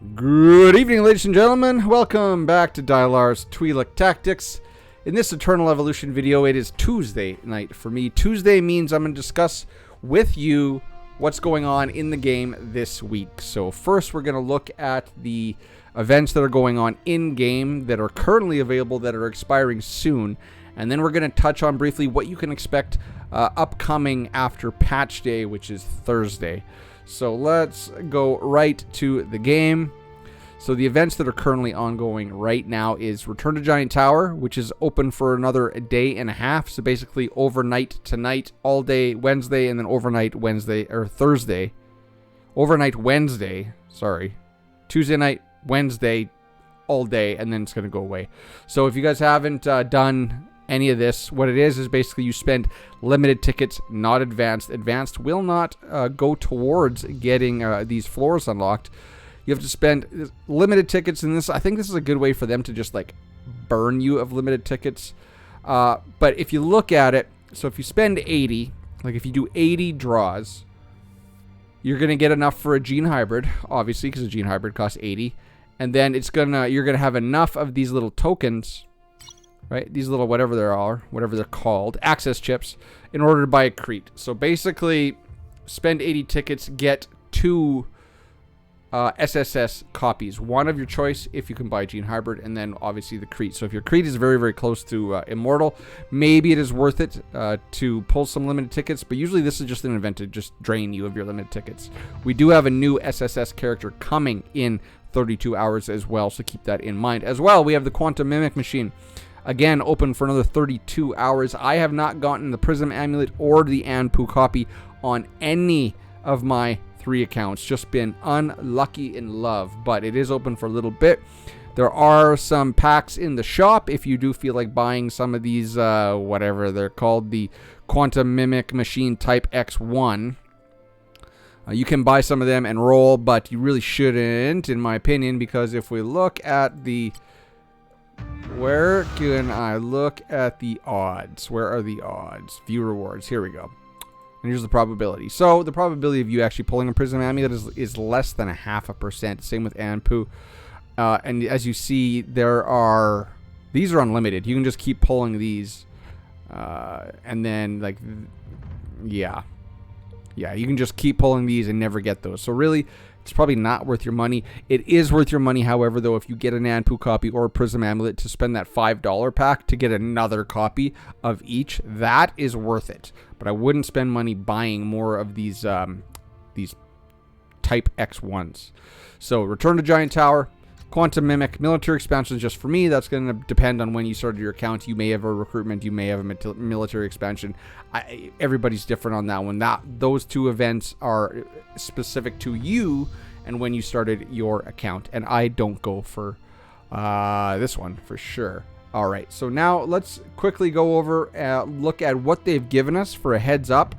Good evening, ladies and gentlemen. Welcome back to Dylar's Twi'lek Tactics. In this Eternal Evolution video, it is Tuesday night for me. Tuesday means I'm going to discuss with you what's going on in the game this week. So first, we're going to look at the events that are going on in-game that are currently available that are expiring soon. And then we're going to touch on briefly what you can expect upcoming after Patch Day, which is Thursday. So let's go right to the game. So the events that are currently ongoing right now is Return to Giant Tower, which is open for another day and a half. So basically overnight tonight, all day Wednesday, and then overnight Wednesday or Thursday. Overnight Wednesday, sorry. Tuesday night, Wednesday, all day, and then it's going to go away. So if you guys haven't done any of this, what it is basically you spend limited tickets, not advanced. Advanced will not go towards getting these floors unlocked. You have to spend limited tickets in this. I think this is a good way for them to just like burn you of limited tickets. But if you look at it, so if you spend 80, like if you do 80 draws, you're going to get enough for a gene hybrid, obviously, because a gene hybrid costs 80. And then you're going to have enough of these little tokens, right? These little whatever they're called, access chips, in order to buy a Crete. So basically, spend 80 tickets, get 2 SSS copies. One of your choice if you can buy Gene Hybrid, and then obviously the Crete. So if your Crete is very, very close to Immortal, maybe it is worth it to pull some limited tickets, but usually this is just an event to just drain you of your limited tickets. We do have a new SSS character coming in 32 hours as well, so keep that in mind. As well, we have the Quantum Mimic Machine. Again, open for another 32 hours. I have not gotten the Prism Amulet or the Anpu copy on any of my 3 accounts. Just been unlucky in love, but it is open for a little bit. There are some packs in the shop if you do feel like buying some of these, whatever they're called, the Quantum Mimic Machine Type X1. You can buy some of them and roll, but you really shouldn't, in my opinion, because if we look at the... Where can I look at the odds? Where are the odds? View rewards. Here we go. And here's the probability. So the probability of you actually pulling a Prism Amulet is less than 0.5%. Same with Anpu. And as you see, these are unlimited. You can just keep pulling these. And then, like, yeah. Yeah, you can just keep pulling these and never get those. So really, it's probably not worth your money. It is worth your money, however, though, if you get an Anpu copy or a Prism Amulet to spend that $5 pack to get another copy of each. That is worth it. But I wouldn't spend money buying more of these Type X1s. So, Return to Giant Tower, Quantum Mimic, Military Expansion is just for me. That's going to depend on when you started your account. You may have a recruitment. You may have a military expansion. Everybody's different on that one. Those 2 events are specific to you and when you started your account. And I don't go for this one for sure. All right, so now let's quickly go over, look at what they've given us for a heads up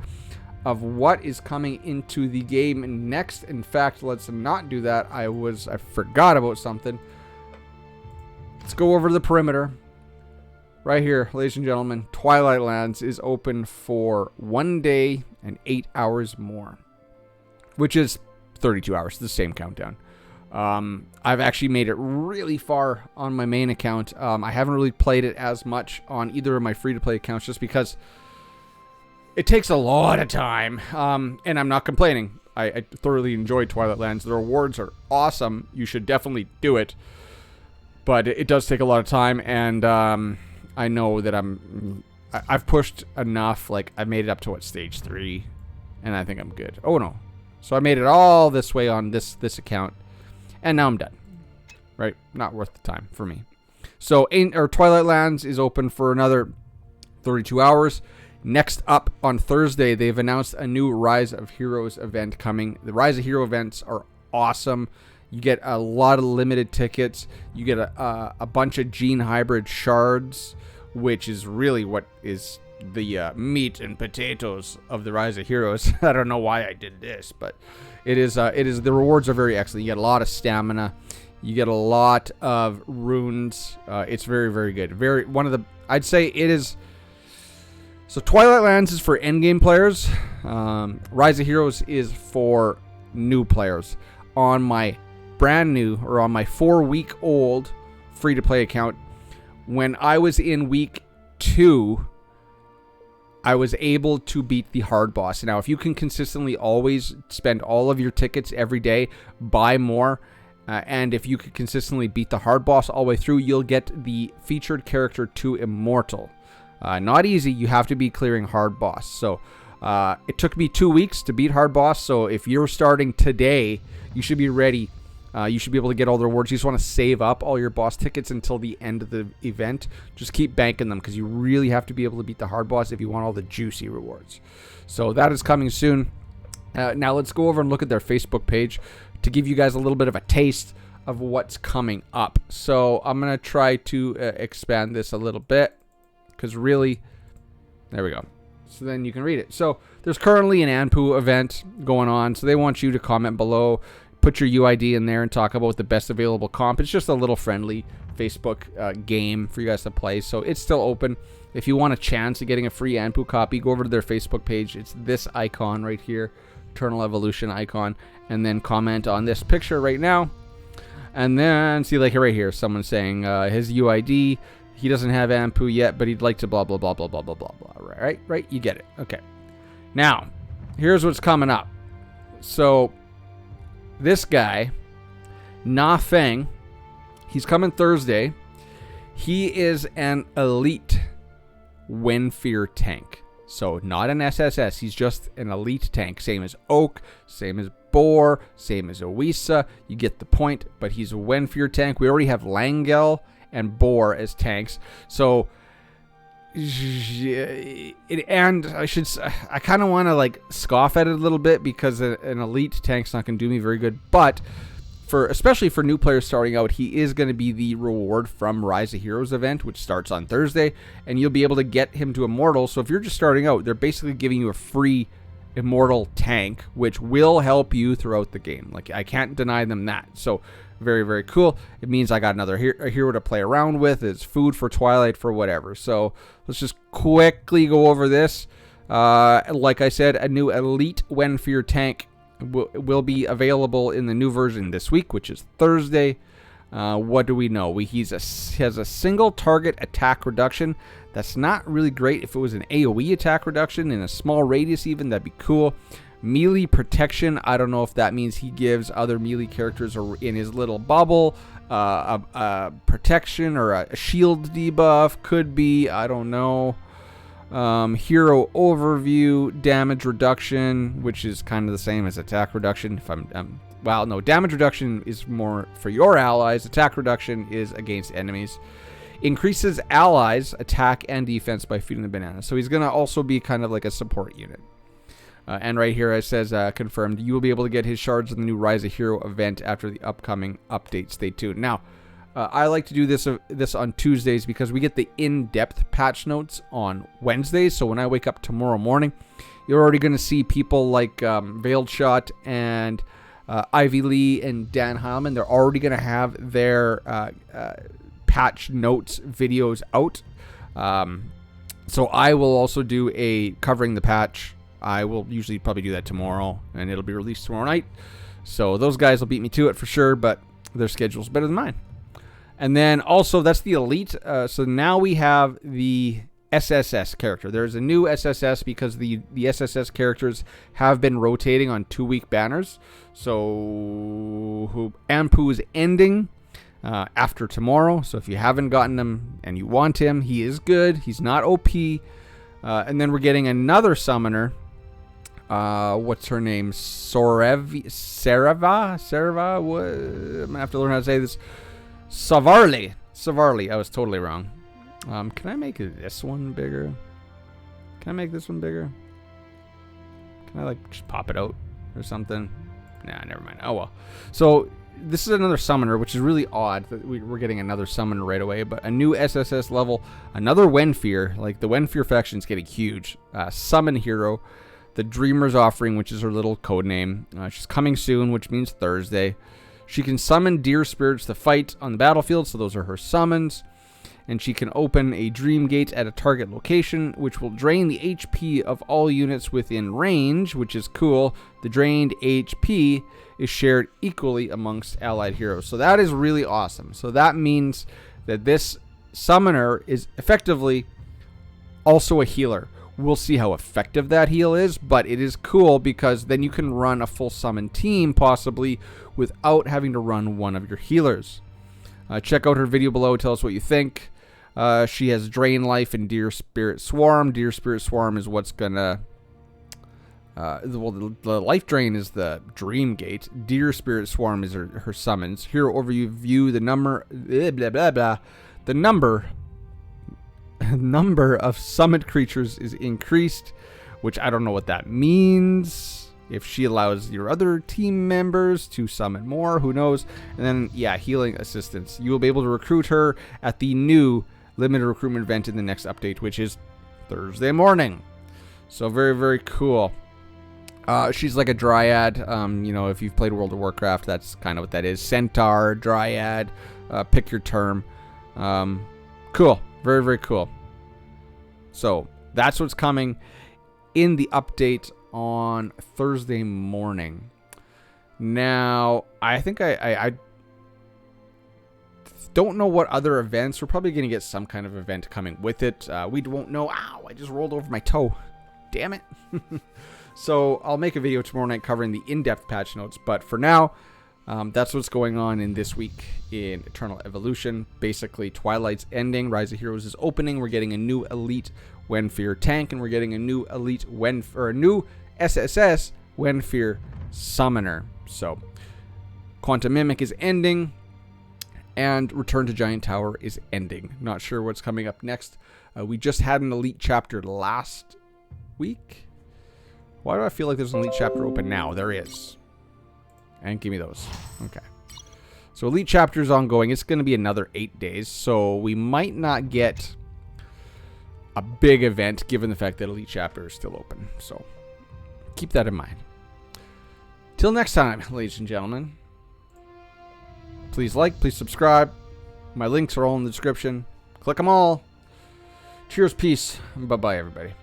of what is coming into the game next. In fact, let's not do that. I forgot about something. Let's go over the perimeter. Right here, ladies and gentlemen, Twilight Lands is open for 1 day and 8 hours more, which is 32 hours, the same countdown. I've actually made it really far on my main account. I haven't really played it as much on either of my free-to-play accounts just because it takes a lot of time, and I'm not complaining. I thoroughly enjoyed Twilight Lands. The rewards are awesome. You should definitely do it, but it does take a lot of time, and I know that I've pushed enough. Like, I've made it up to, stage 3, and I think I'm good. Oh, no. So I made it all this way on this account. And now I'm done, right? Not worth the time for me. So Twilight Lands is open for another 32 hours. Next up on Thursday, they've announced a new Rise of Heroes event coming. The Rise of Hero events are awesome. You get a lot of limited tickets. You get a bunch of Gene Hybrid shards, which is really what is the meat and potatoes of the Rise of Heroes. I don't know why I did this, but it is the rewards are very excellent. You get a lot of stamina, you get a lot of runes. It's very, very good. I'd say it is. So Twilight Lands is for endgame players. Rise of Heroes is for new players. On my brand new, or on my 4-week-old free-to-play account, when I was in week 2, I was able to beat the hard boss. Now, if you can consistently always spend all of your tickets every day, buy more, and if you can consistently beat the hard boss all the way through, you'll get the featured character to Immortal. Not easy. You have to be clearing hard boss. So it took me 2 weeks to beat hard boss. So if you're starting today, you should be ready. You should be able to get all the rewards. You just want to save up all your boss tickets until the end of the event. Just keep banking them, because you really have to be able to beat the hard boss if you want all the juicy rewards. So that is coming soon. Now let's go over and look at their Facebook page to give you guys a little bit of a taste of what's coming up. So I'm going to try to expand this a little bit, because really, there we go. So then you can read it. So there's currently an Anpu event going on. So they want you to comment below, put your UID in there, and talk about the best available comp. It's just a little friendly Facebook game for you guys to play. So it's still open. If you want a chance at getting a free Anpu copy, go over to their Facebook page. It's this icon right here, Eternal Evolution icon, and then comment on this picture right now. And then see, like right here, someone saying his UID, he doesn't have Anpu yet, but he'd like to blah blah blah blah blah blah blah blah. Right, you get it. Okay. Now, here's what's coming up. So this guy, Na Feng, he's coming Thursday. He is an elite Wenfear tank. So not an SSS, he's just an elite tank. Same as Oak, same as Boar, same as Oisa. You get the point, but he's a Wenfear tank. We already have Langel and Boar as tanks. So, and I kind of want to like scoff at it a little bit, because an elite tank's not going to do me very good. But especially for new players starting out, he is going to be the reward from Rise of Heroes event, which starts on Thursday, and you'll be able to get him to Immortal. So if you're just starting out, they're basically giving you a free Immortal tank, which will help you throughout the game. Like, I can't deny them that. So very, very cool. It means I got another hero to play around with. It's food for Twilight, for whatever. So let's just quickly go over this. Like I said, a new elite Wenfear tank will be available in the new version this week, which is Thursday. What do we know? He has a single target attack reduction. That's not really great. If it was an AoE attack reduction in a small radius even, that'd be cool. Melee protection, I don't know if that means he gives other melee characters in his little bubble a protection or a shield debuff. Could be, I don't know. Hero overview, damage reduction, which is kind of the same as attack reduction. Well, no, damage reduction is more for your allies. Attack reduction is against enemies. Increases allies attack and defense by feeding the banana. So he's going to also be kind of like a support unit. And right here it says, confirmed, you will be able to get his shards in the new Rise of Hero event after the upcoming update. Stay tuned. Now, I like to do this on Tuesdays, because we get the in-depth patch notes on Wednesdays. So when I wake up tomorrow morning, you're already going to see people like Veiled Shot and Ivy Lee and Dan Heilman. They're already going to have their patch notes videos out. So I will also do a covering the patch. I will usually probably do that tomorrow, and it'll be released tomorrow night. So those guys will beat me to it for sure, but their schedule's better than mine. And then also, that's the elite. So now we have the SSS character. There's a new SSS because the SSS characters have been rotating on 2-week banners. So Anpu is ending after tomorrow. So if you haven't gotten him and you want him, he is good. He's not OP. And then we're getting another summoner. What's her name? Sarava? I'm going to have to learn how to say this. Savarli. I was totally wrong. Can I make this one bigger? Can I make this one bigger? Can I like just pop it out or something? Nah, never mind. Oh well. So this is another summoner, which is really odd that we're getting another summoner right away. But a new SSS level, another Wenfear. Like the Wenfear faction is getting huge. Summon hero, the Dreamer's Offering, which is her little code name. She's coming soon, which means Thursday. She can summon deer spirits to fight on the battlefield, so those are her summons. and she can open a dream gate at a target location, which will drain the HP of all units within range, which is cool. The drained HP is shared equally amongst allied heroes. So that is really awesome. So that means that this summoner is effectively also a healer. We'll see how effective that heal is, but it is cool because then you can run a full summon team possibly without having to run one of your healers. Check out her video below. Tell us what you think. She has Drain Life and Deer Spirit Swarm. Deer Spirit Swarm is what's gonna... the Life Drain is the Dream Gate. Deer Spirit Swarm is her summons. Hero overview view, the number... The number of summoned creatures is increased, which I don't know what that means. If she allows your other team members to summon more, who knows? And then, yeah, healing assistance. You will be able to recruit her at the new limited recruitment event in the next update, which is Thursday morning. So very, very cool. She's like a dryad. You know, if you've played World of Warcraft, that's kind of what that is. Centaur, dryad, pick your term. Cool. Very, very cool. So that's what's coming in the update on Thursday morning. Now, I think I don't know what other events. We're probably going to get some kind of event coming with it. We won't know. Ow, I just rolled over my toe. Damn it. So I'll make a video tomorrow night covering the in-depth patch notes. But for now, that's what's going on in this week in Eternal Evolution. Basically, Twilight's ending. Rise of Heroes is opening. We're getting a new Elite Wenfear tank, and we're getting a new Elite a new SSS Wenfear Summoner. So, Quantum Mimic is ending, and Return to Giant Tower is ending. Not sure what's coming up next. We just had an Elite chapter last week. Why do I feel like there's an Elite chapter open now? There is. And give me those. Okay. So Elite chapter is ongoing. It's going to be another 8 days. So we might not get a big event given the fact that Elite chapter is still open. So keep that in mind. Till next time, ladies and gentlemen. Please like, please subscribe. My links are all in the description. Click them all. Cheers, peace, and bye-bye, everybody.